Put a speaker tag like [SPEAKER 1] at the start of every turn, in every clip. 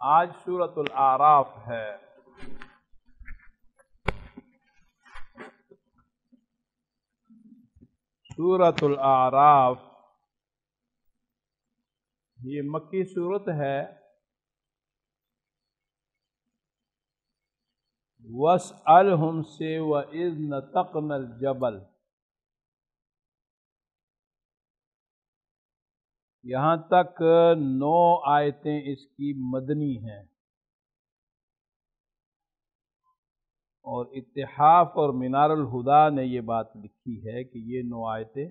[SPEAKER 1] آج سورۃ الاعراف ہے۔ سورۃ الاعراف یہ مکی سورت ہے۔ وَاسْأَلْهُمْ سے وَإِذْ نَتَقْنَا الْجَبَلَ، یہاں تک 9 آیتیں اس کی مدنی ہیں، اور اتحاف اور منار الہدا نے یہ بات لکھی ہے کہ یہ 9 آیتیں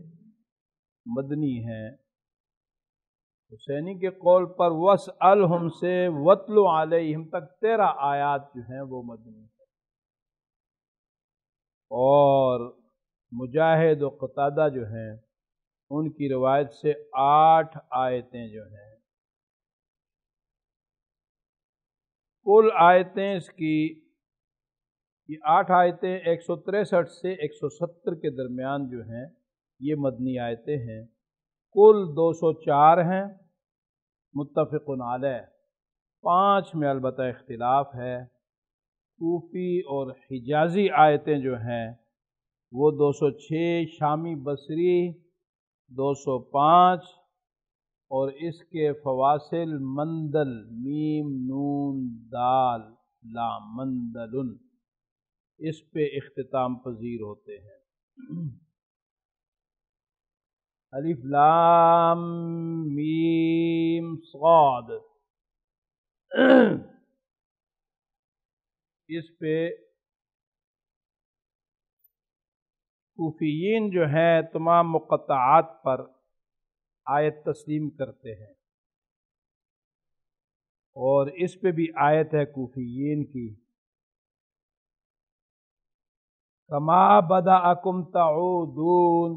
[SPEAKER 1] مدنی ہیں۔ حسینی کے قول پر وَاسْأَلْهُمْ سے وَاتْلُ عَلَيْهِمْ تک 13 آیات جو ہیں وہ مدنی ہیں، اور مجاہد و قتادہ جو ہیں ان کی روایت سے 8 آیتیں جو ہیں، کل آیتیں اس کی یہ 8 آیتیں 163 سے 170 کے درمیان جو ہیں یہ مدنی آیتیں ہیں۔ کل 204 ہیں متفق علیہ، 5 میں البتہ اختلاف ہے۔ کوفی اور حجازی آیتیں جو ہیں وہ 206، شامی بصری 205، اور اس کے فواصل مندل میم نون دال لام مندل اس پہ اختتام پذیر ہوتے ہیں۔ الف لام میم صاد، اس پہ کوفیین جو ہیں تمام مقطعات پر آیت تسلیم کرتے ہیں، اور اس پہ بھی آیت ہے کوفیین کی، کما بدأکم تعودون،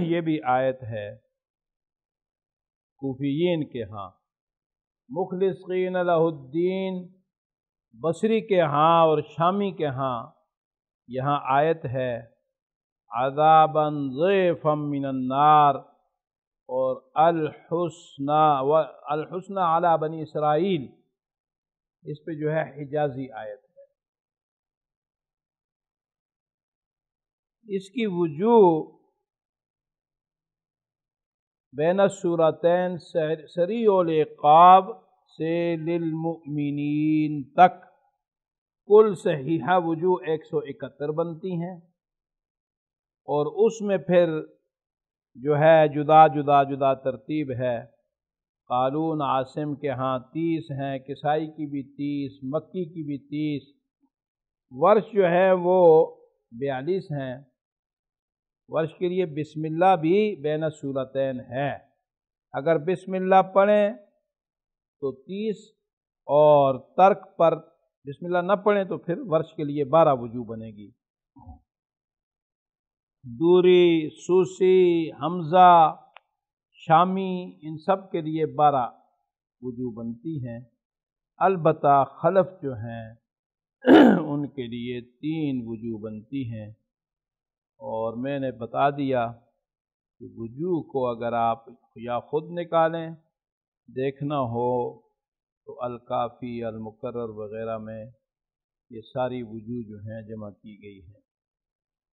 [SPEAKER 1] یہ بھی آیت ہے کوفیین کے ہاں۔ مخلصین لہ الدین، بصری کے ہاں اور شامی کے ہاں یہاں آیت ہے عذابا ضعفا من النار، اور الحسنى علی بنی اسرائیل، اس پہ جو ہے حجازی آیت ہے۔ اس کی وجوہ بین السورتین سریع العقاب سے للمؤمنین تک کل صحیحہ وجوہ 171 بنتی ہیں، اور اس میں پھر جو ہے جدا ترتیب ہے۔ قالون عاصم کے ہاں 30 ہیں، کسائی کی بھی 30، مکی کی بھی 30، ورش جو ہے وہ 42 ہیں۔ ورش کے لیے بسم اللہ بھی بین السورتین ہے، اگر بسم اللہ پڑھیں تو 30، اور ترک پر بسم اللہ نہ پڑھیں تو پھر ورش کے لیے 12 وجوہ بنے گی۔ دوری، سوسی، حمزہ، شامی، ان سب کے لیے 12 وجوہ بنتی ہیں، البتہ خلف جو ہیں ان کے لیے 3 وجوہ بنتی ہیں، اور میں نے بتا دیا کہ وجوہ کو اگر آپ یا خود نکالیں، دیکھنا ہو تو الکافی، المکرر وغیرہ میں یہ ساری وجوہ جو ہیں جمع کی گئی ہیں۔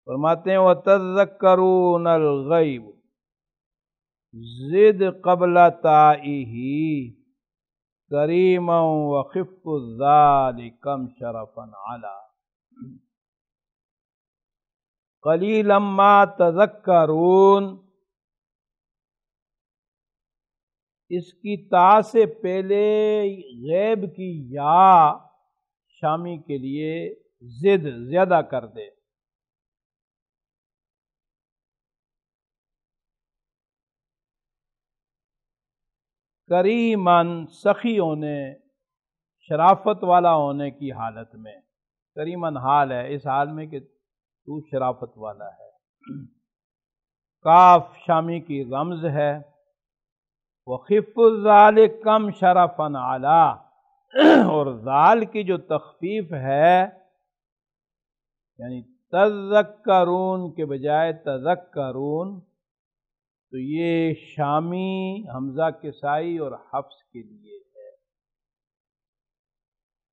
[SPEAKER 1] فرماتے ہیں وَتَذَكَّرُونَ الْغَيْبُ، زد قبل تائه کریما وخف الذال کم شرفا علا، قلیلا ما تذکرون، اس کی تا سے پہلے غیب کی یا شامی کے لیے زد زیادہ کر دے، کریمن سخی ہونے، شرافت والا ہونے کی حالت میں، کریمن حال ہے اس حال میں کہ تو شرافت والا ہے۔ کاف شامی کی رمز ہے، وخف الذال کم شرفا علی، اور ذال کی جو تخفیف ہے یعنی تذکرون کے بجائے تذکرون، تو یہ شامی، حمزہ کسائی اور حفص کے لیے ہے۔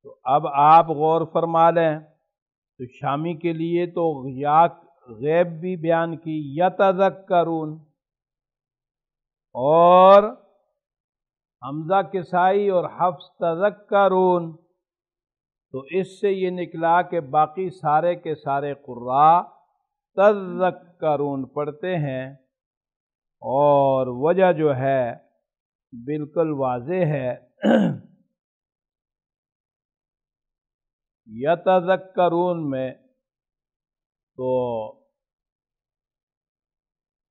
[SPEAKER 1] تو اب آپ غور فرما لیں، تو شامی کے لیے تو یا غیب بھی بیان کی یتذکرون، اور حمزہ کسائی اور حفص تذکرون، تو اس سے یہ نکلا کہ باقی سارے کے سارے قراء تذکرون پڑھتے ہیں، اور وجہ جو ہے بالکل واضح ہے۔ یتذکرون میں تو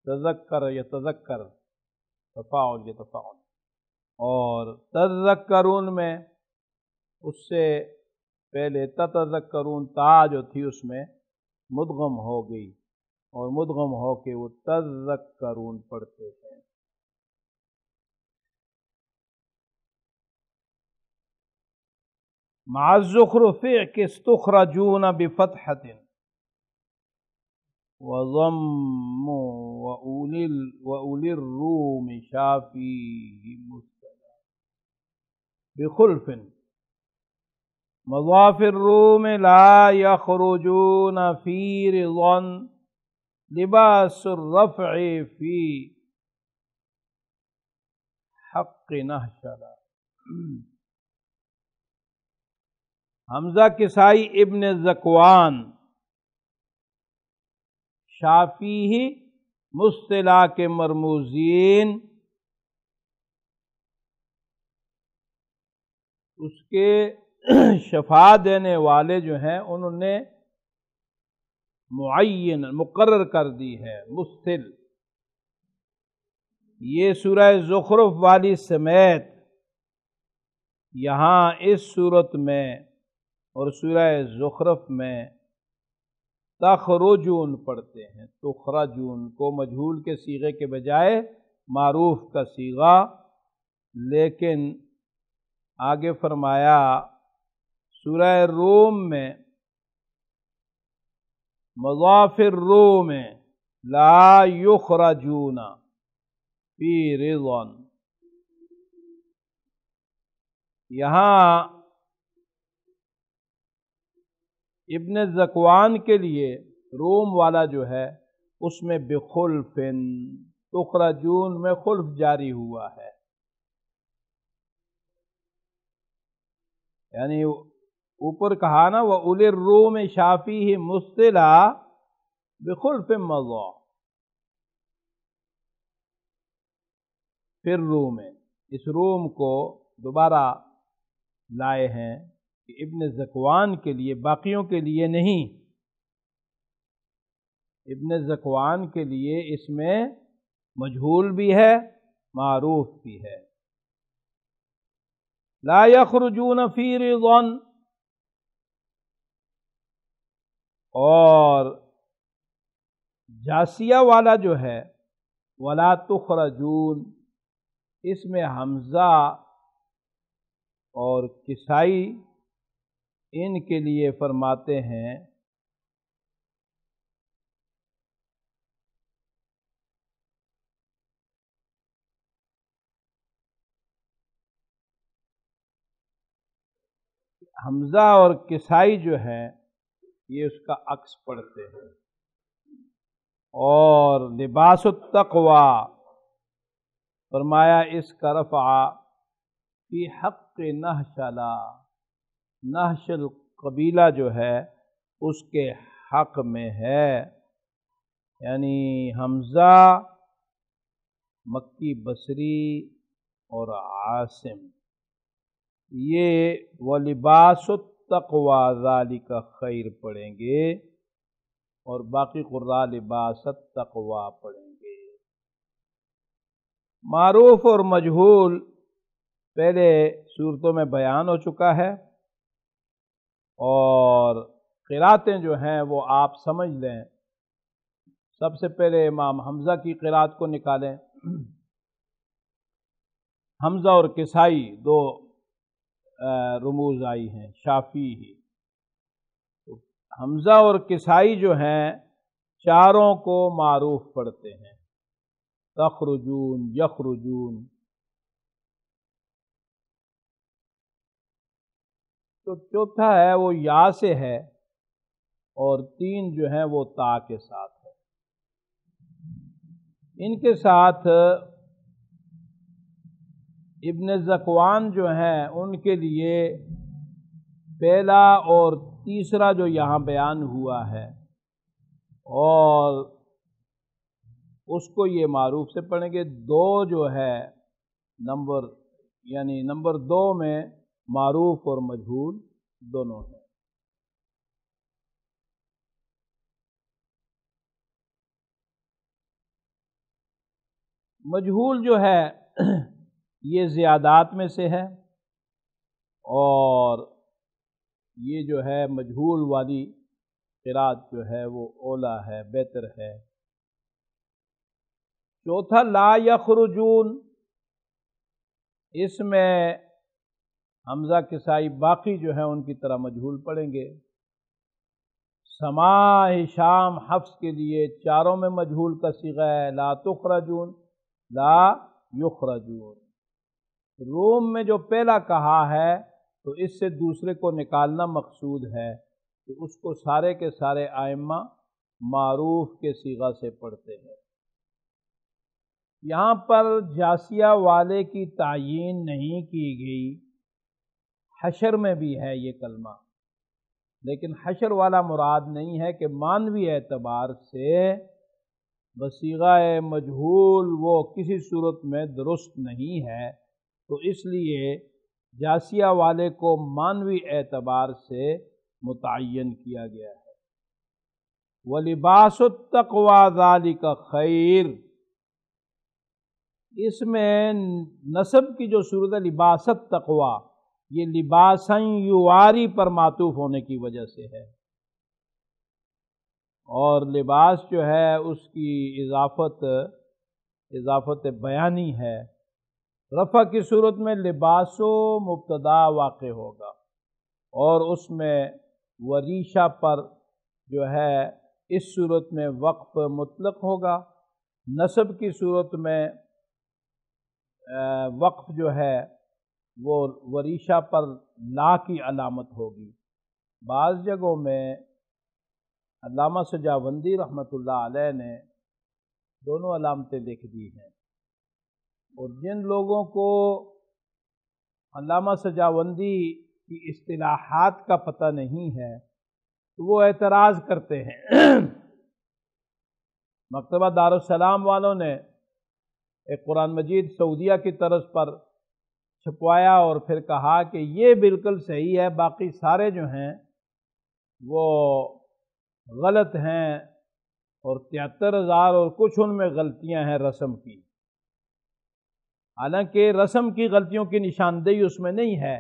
[SPEAKER 1] تذکر یتذکر تفاعل یتفاعل، اور تذکرون میں اس سے پہلے تتذکرون تا جو تھی اس میں مدغم ہو گئی، اور مدغم ہو کے وہ تذکرون پڑھتے ہیں۔ مع الزخرف استخرجون بفتحة وضم وأولي الروم شافيه مستلا بخلف مضاف الروم لا يخرجون في رضا لباس الرفع في حق نہشلا۔ حمزہ کسائی ابن ذکوان شافیہ مصطلح کے مرموزین اس کے شفا دینے والے جو ہیں انہوں نے معین مقرر کر دی ہے مستل۔ یہ سورہ زخرف والی سمیت یہاں اس صورت میں اور سورہ زخرف میں تخرجون پڑھتے ہیں، تخرجون کو مجہول کے صیغے کے بجائے معروف کا صیغہ، لیکن آگے فرمایا سورہ روم میں مضاف الروم لا یخرجون فی رضا، یہاں ابن ذکوان کے لیے روم والا جو ہے اس میں بخلف، تخرجون میں خلف جاری ہوا ہے، یعنی اوپر کہا نا وَأُولِي الرُّومِ شَافِيهِ مُصْطِلَى بِخُلْفٍ مَضَى، پھر روم اس روم کو دوبارہ لائے ہیں کہ ابن ذکوان کے لیے، باقیوں کے لیے نہیں، ابن ذکوان کے لیے اس میں مجہول بھی ہے معروف بھی ہے۔ لا یخرجون فی رضا، اور جاسیہ والا جو ہے ولا تخرجون، اس میں حمزہ اور کسائی ان کے لیے فرماتے ہیں حمزہ اور کسائی جو ہے یہ اس کا عکس پڑھتے ہیں، اور لباس التقوی فرمایا اس کا رفع فی حق نہشلا، نہشل قبیلہ جو ہے اس کے حق میں ہے، یعنی حمزہ مکی بصری اور عاصم یہ وَلِبَاسُ التَّقْوَى ذَلِكَ خیر پڑھیں گے، اور باقی قراء لباس التقوی پڑھیں گے۔ معروف اور مجہول پہلے صورتوں میں بیان ہو چکا ہے، اور قراتیں جو ہیں وہ آپ سمجھ لیں۔ سب سے پہلے امام حمزہ کی قرات کو نکالیں۔ حمزہ اور کسائی دو رموز آئی ہیں، شافی ہی، حمزہ اور کسائی جو ہیں چاروں کو معروف پڑھتے ہیں، تخرجون، یخرجون۔ تو چوتھا ہے وہ یا سے ہے، اور 3 جو ہیں وہ تا کے ساتھ ہے۔ ان کے ساتھ ابن زکوان جو ہیں ان کے لیے پہلا اور تیسرا جو یہاں بیان ہوا ہے، اور اس کو یہ معروف سے پڑھیں گے۔ 2 جو ہے نمبر، یعنی نمبر 2 میں معروف اور مجہول دونوں ہیں۔ مجہول جو ہے یہ زیادات میں سے ہے، اور یہ جو ہے مجہول والی قرات جو ہے وہ اولا ہے، بہتر ہے۔ چوتھا لا یخرجون، اس میں حمزہ کسائی باقی جو ہیں ان کی طرح مجہول پڑھیں گے۔ سماع ہشام حفص کے لیے چاروں میں مجہول کا صیغہ ہے، لا تخرجون، لا یخرجون۔ روم میں جو پہلا کہا ہے تو اس سے دوسرے کو نکالنا مقصود ہے کہ اس کو سارے کے سارے ائمہ معروف کے صیغہ سے پڑھتے ہیں۔ یہاں پر جاسیہ والے کی تعیین نہیں کی گئی، حشر میں بھی ہے یہ کلمہ، لیکن حشر والا مراد نہیں ہے کہ معنوی اعتبار سے بصیغہ مجہول وہ کسی صورت میں درست نہیں ہے، تو اس لیے جاسیہ والے کو معنوی اعتبار سے متعین کیا گیا ہے۔ وَلِبَاسُ التَّقْوَى ذَلِكَ خَيْرٌ، اس میں نصب کی جو صورت ہے لباس التقوی، یہ لباساً یواری پر معطوف ہونے کی وجہ سے ہے، اور لباس جو ہے اس کی اضافت بیانی ہے۔ رفع کی صورت میں لباس و مبتدا واقع ہوگا، اور اس میں وریشہ پر جو ہے اس صورت میں وقف مطلق ہوگا۔ نصب کی صورت میں وقف جو ہے وہ وریشہ پر لا کی علامت ہوگی۔ بعض جگہوں میں علامہ سجاوندی رحمۃ اللہ علیہ نے دونوں علامتیں لکھ دی ہیں، اور جن لوگوں کو علامہ سجاوندی کی اصطلاحات کا پتہ نہیں ہے تو وہ اعتراض کرتے ہیں۔ مکتبہ دارالسلام والوں نے ایک قرآن مجید سعودیہ کی طرز پر چھپوایا اور پھر کہا کہ یہ بالکل صحیح ہے، باقی سارے جو ہیں وہ غلط ہیں، اور 73,000 اور کچھ ان میں غلطیاں ہیں رسم کی۔ حالانکہ رسم کی غلطیوں کی نشاندہی اس میں نہیں ہے،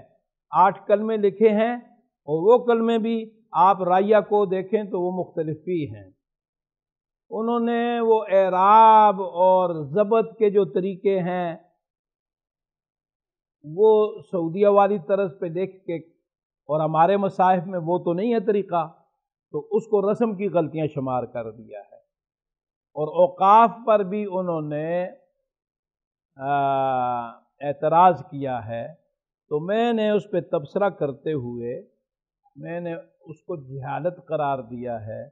[SPEAKER 1] 8 کلمے لکھے ہیں، اور وہ کلمے بھی آپ رائیہ کو دیکھیں تو وہ مختلف بھی ہیں۔ انہوں نے وہ اعراب اور ضبط کے جو طریقے ہیں وہ سعودیہ والی طرز پہ دیکھ کے، اور ہمارے مصاحف میں وہ تو نہیں ہے طریقہ، تو اس کو رسم کی غلطیاں شمار کر دیا ہے۔ اور اوقاف پر بھی انہوں نے اعتراض کیا ہے، تو میں نے اس پہ تبصرہ کرتے ہوئے میں نے اس کو جہالت قرار دیا ہے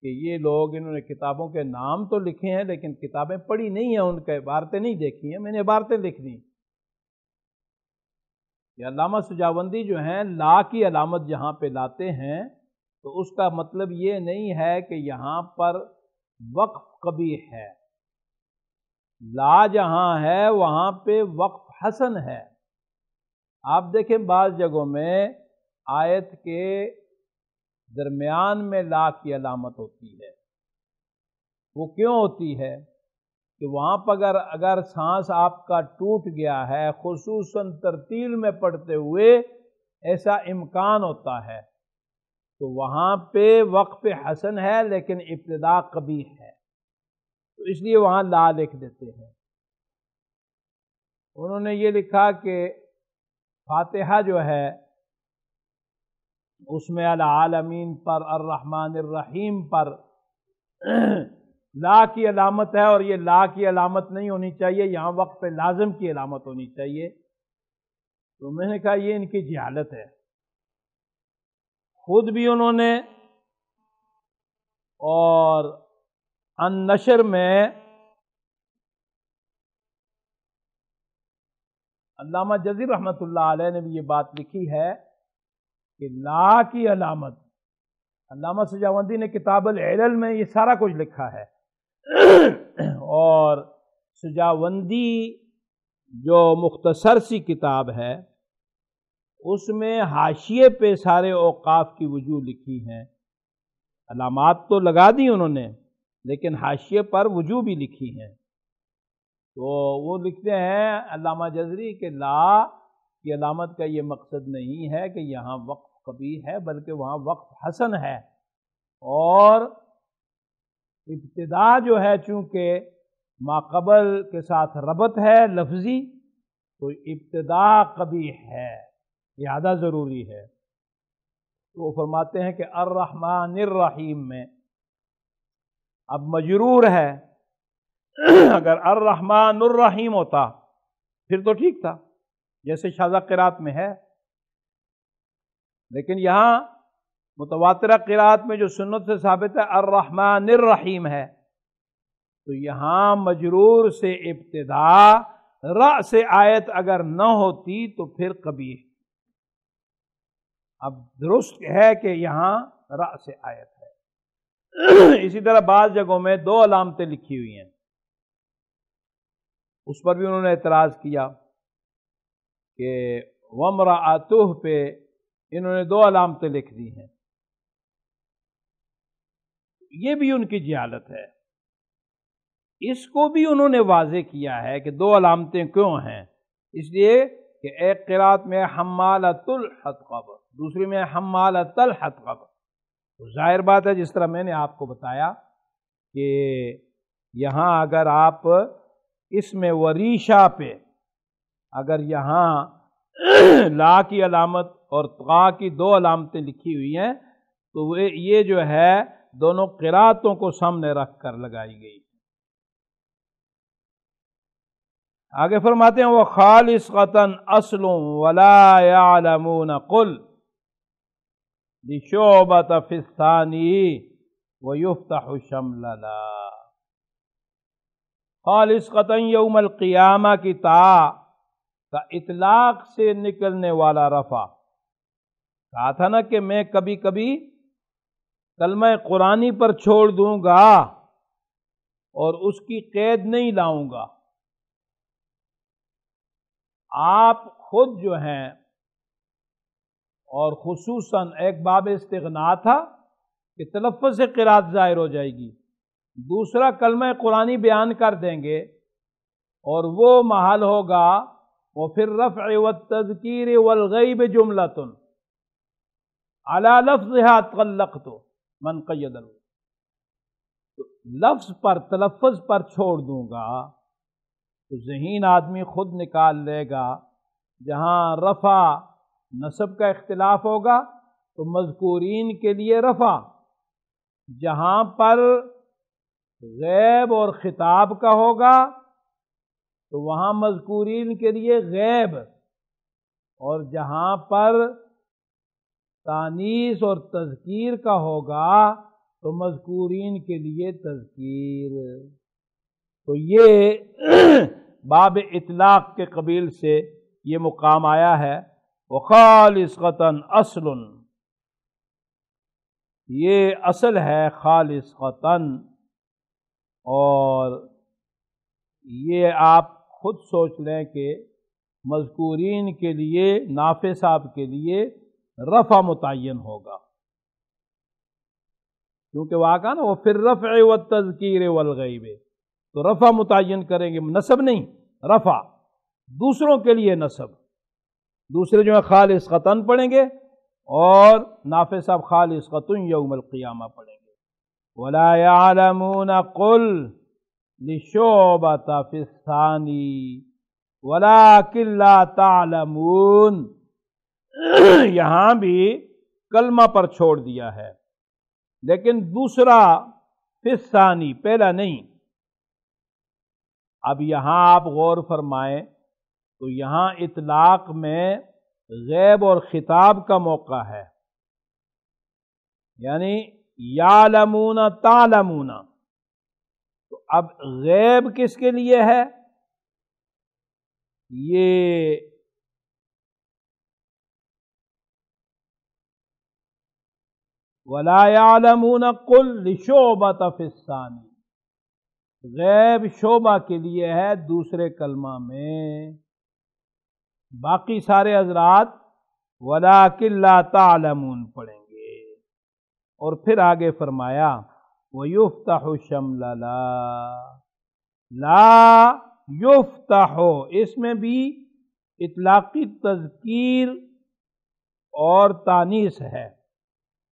[SPEAKER 1] کہ یہ لوگ، انہوں نے کتابوں کے نام تو لکھے ہیں لیکن کتابیں پڑھی نہیں ہیں، ان کے عبارتیں نہیں دیکھی ہیں، میں نے عبارتیں لکھ دی۔ یہ علامہ سجاوندی جو ہیں لا کی علامت جہاں پہ لاتے ہیں تو اس کا مطلب یہ نہیں ہے کہ یہاں پر وقف قبیح ہے، لا جہاں ہے وہاں پہ وقف حسن ہے۔ آپ دیکھیں بعض جگہوں میں آیت کے درمیان میں لا کی علامت ہوتی ہے، وہ کیوں ہوتی ہے کہ وہاں پر اگر سانس آپ کا ٹوٹ گیا ہے، خصوصاً ترتیل میں پڑھتے ہوئے ایسا امکان ہوتا ہے، تو وہاں پہ وقف حسن ہے لیکن ابتدا قبیح ہے، تو اس لیے وہاں لا لکھ دیتے ہیں۔ انہوں نے یہ لکھا کہ فاتحہ جو ہے اس میں العالمین پر، الرحمن الرحیم پر لا کی علامت ہے، اور یہ لا کی علامت نہیں ہونی چاہیے، یہاں وقف لازم کی علامت ہونی چاہیے۔ تو میں نے کہا یہ ان کی جہالت ہے، خود بھی انہوں نے اور النشر میں علامہ جزیر رحمۃ اللہ علیہ نے بھی یہ بات لکھی ہے کہ لا کی علامت، علامہ سجاوندی نے کتاب العلل میں یہ سارا کچھ لکھا ہے، اور سجاوندی جو مختصر سی کتاب ہے اس میں حاشیے پہ سارے اوقاف کی وجوہ لکھی ہیں، علامات تو لگا دی انہوں نے لیکن حاشیے پر وجوہ بھی لکھی ہیں۔ تو وہ لکھتے ہیں علامہ جزری کہ لا کی علامت کا یہ مقصد نہیں ہے کہ یہاں وقف قبیح ہے، بلکہ وہاں وقف حسن ہے، اور ابتدا جو ہے چونکہ ماقبل کے ساتھ ربط ہے لفظی، تو ابتدا قبیح ہے، اعادہ ضروری ہے۔ تو وہ فرماتے ہیں کہ الرحمن الرحیم میں اب مجرور ہے، اگر الرحمن الرحیم ہوتا پھر تو ٹھیک تھا جیسے شاذہ قرات میں ہے، لیکن یہاں متواترہ قرات میں جو سنت سے ثابت ہے الرحمن الرحیم ہے، تو یہاں مجرور سے ابتدا را سے آیت اگر نہ ہوتی تو پھر قبیح۔ اب درست ہے کہ یہاں را سے آیت ہے۔ اسی طرح بعض جگہوں میں دو علامتیں لکھی ہوئی ہیں، اس پر بھی انہوں نے اعتراض کیا کہ وامرأتہ پہ انہوں نے دو علامتیں لکھ دی ہیں، یہ بھی ان کی جہالت ہے۔ اس کو بھی انہوں نے واضح کیا ہے کہ دو علامتیں کیوں ہیں، اس لیے کہ ایک قرات میں حمالۃ الحطب، دوسری میں حمالۃ الحطب، تو ظاہر بات ہے جس طرح میں نے آپ کو بتایا کہ یہاں اگر آپ اس میں وریشہ پہ اگر یہاں لا کی علامت اور طغا کی دو علامتیں لکھی ہوئی ہیں تو یہ جو ہے دونوں قراتوں کو سامنے رکھ کر لگائی گئی۔ آگے فرماتے ہیں وَخَالِصَةً أَصْلٌ وَلَا يَعْلَمُونَ قُلْ لِشُعْبَةَ فِي الثَّانِي وَيُفْتَحُ شَمْلَلَا۔ خالصۃً یوم القیامہ کی تا کا اطلاق سے نکلنے والا رفع، کہا تھا نا کہ میں کبھی کبھی کلمہ قرآنی پر چھوڑ دوں گا اور اس کی قید نہیں لاؤں گا۔ آپ خود جو ہیں، اور خصوصاً ایک باب استغنا تھا کہ تلفظ سے قرات ظاہر ہو جائے گی، دوسرا کلمہ قرآنی بیان کر دیں گے اور وہ محل ہوگا وفي الرفع والتذکیر والغیب جملۃ علی لفظها طلقت من قید له، تو لفظ پر تلفظ پر چھوڑ دوں گا تو ذہین آدمی خود نکال لے گا، جہاں رفع نصب کا اختلاف ہوگا تو مذکورین کے لیے رفع، جہاں پر غیب اور خطاب کا ہوگا تو وہاں مذکورین کے لیے غیب، اور جہاں پر تانیث اور تذکیر کا ہوگا تو مذکورین کے لیے تذکیر۔ تو یہ باب اطلاق کے قبیل سے یہ مقام آیا ہے وخالصۃً اصل، یہ اصل ہے خالصۃً، اور یہ آپ خود سوچ لیں کہ مذکورین کے لیے نافع صاحب کے لیے رفع متعین ہوگا، کیونکہ واقعا نا وہ فی الرفع والتذکیر والغیب، تو رفع متعین کریں گے، نصب نہیں رفع، دوسروں کے لیے نصب، دوسرے جو ہے خالصۃً پڑھیں گے اور نافع صاحب خالصۃً یوم القیامہ پڑھیں گے۔ ولا يعلمون قل لشعبۃ فی الثانی ولکن لا تعلمون، یہاں بھی کلمہ پر چھوڑ دیا ہے لیکن دوسرا فی الثانی، پہلا نہیں۔ اب یہاں آپ غور فرمائیں تو یہاں اطلاق میں غیب اور خطاب کا موقع ہے، یعنی یعلمون تعلمون. تو اب غیب کس کے لیے ہے؟ یہ ولا یعلمون قل لشعبۃ فی الثانی، غیب شعبہ کے لیے ہے دوسرے کلمہ میں. باقی سارے حضرات ولکن لا تعلمون پڑھیں گے. اور پھر آگے فرمایا وَيُفْتَحُ شَمْلَ لا یفتح، اس میں بھی اطلاقی تذکیر اور تانیث ہے.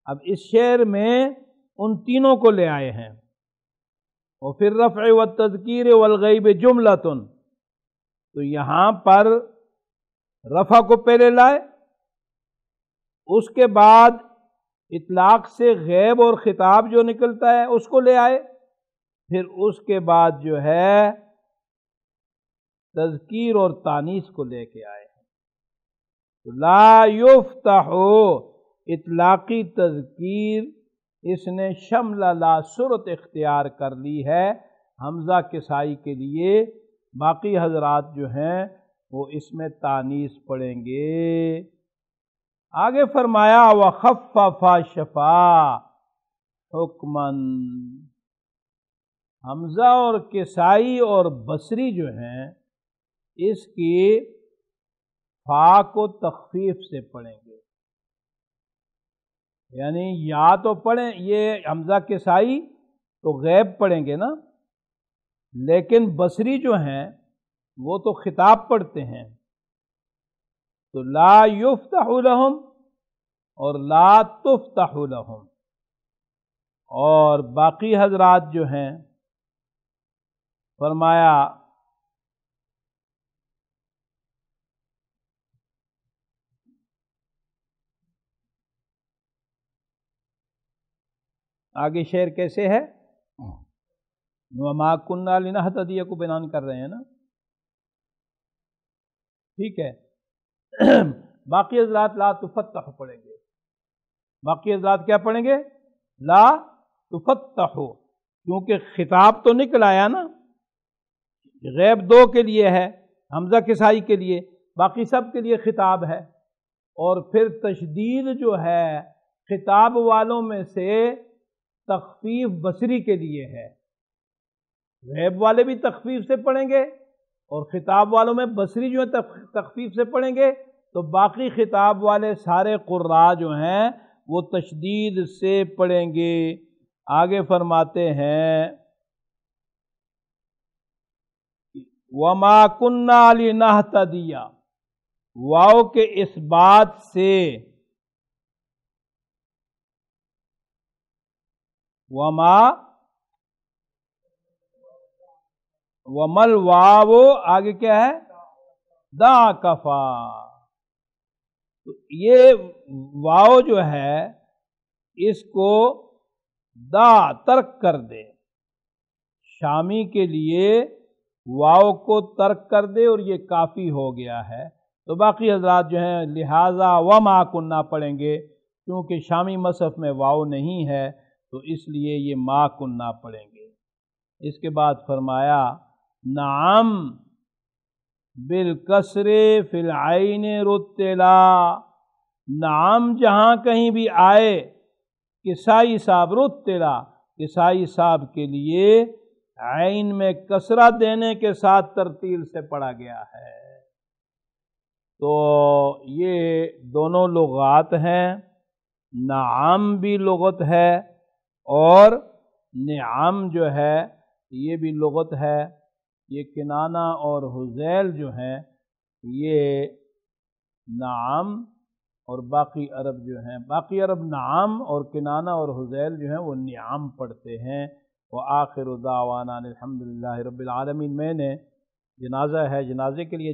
[SPEAKER 1] اب اس شعر میں ان تینوں کو لے آئے ہیں. وفی الرفع والتذکیر والغیب جملۃ، تو یہاں پر رفع کو پہلے لائے، اس کے بعد اطلاق سے غیب اور خطاب جو نکلتا ہے اس کو لے آئے، پھر اس کے بعد جو ہے تذکیر اور تانیث کو لے کے آئے ہیں. لا یفتح اطلاقی تذکیر، اس نے شمل لا صورت اختیار کر لی ہے حمزہ کسائی کے لیے. باقی حضرات جو ہیں وہ اس میں تانیث پڑھیں گے. آگے فرمایا وخفف شفا حکمن، حمزہ اور کسائی اور بصری جو ہیں اس کی فا کو تخفیف سے پڑھیں گے. یعنی یا تو پڑھیں، یہ حمزہ کسائی تو غیب پڑھیں گے نا، لیکن بصری جو ہیں وہ تو خطاب پڑھتے ہیں. تو لا یفتح لہم اور لا تفتح لہم. اور باقی حضرات جو ہیں فرمایا آگے شعر کیسے ہے، وَمَا كُنَّا لِنَهْتَدِيَ کو بیان کر رہے ہیں نا، ٹھیک ہے. باقی حضرات لا تفتح پڑھیں گے. باقی حضرات کیا پڑھیں گے؟ لا تفتح، کیونکہ خطاب تو نکل آیا نا. غیب دو کے لیے ہے، حمزہ کسائی کے لیے، باقی سب کے لیے خطاب ہے. اور پھر تشدید جو ہے خطاب والوں میں سے تخفیف بصری کے لیے ہے. غیب والے بھی تخفیف سے پڑھیں گے اور خطاب والوں میں بصری جو ہے تخفیف سے پڑھیں گے. تو باقی خطاب والے سارے قراء جو ہیں وہ تشدید سے پڑھیں گے. آگے فرماتے ہیں وَمَا كُنَّا لِنَهْتَدِيَ، واو کے اس بات سے ومل واو آگے کیا ہے؟ دا کفا. تو یہ واو جو ہے اس کو دا ترک کر دے، شامی کے لیے واو کو ترک کر دے اور یہ کافی ہو گیا ہے. تو باقی حضرات جو ہیں لہذا وما کننا پڑھیں گے، کیونکہ شامی مصحف میں واو نہیں ہے تو اس لیے یہ ما کننا پڑھیں گے. اس کے بعد فرمایا نعم بالکسر فی العین رتلا. نعم جہاں کہیں بھی آئے کسائی صاحب رتلا، کسائی صاحب کے لیے عین میں کسرہ دینے کے ساتھ ترتیل سے پڑھا گیا ہے. تو یہ دونوں لغات ہیں، نعم بھی لغت ہے اور نعم جو ہے یہ بھی لغت ہے. یہ کنانہ اور حذیل جو ہیں یہ نعم اور باقی عرب جو ہیں، باقی عرب نعم اور کنانہ اور حذیل جو ہیں وہ نعم پڑھتے ہیں. وآخر دعوانا الحمدللہ رب العالمین. میں نے جنازہ ہے، جنازے کے لیے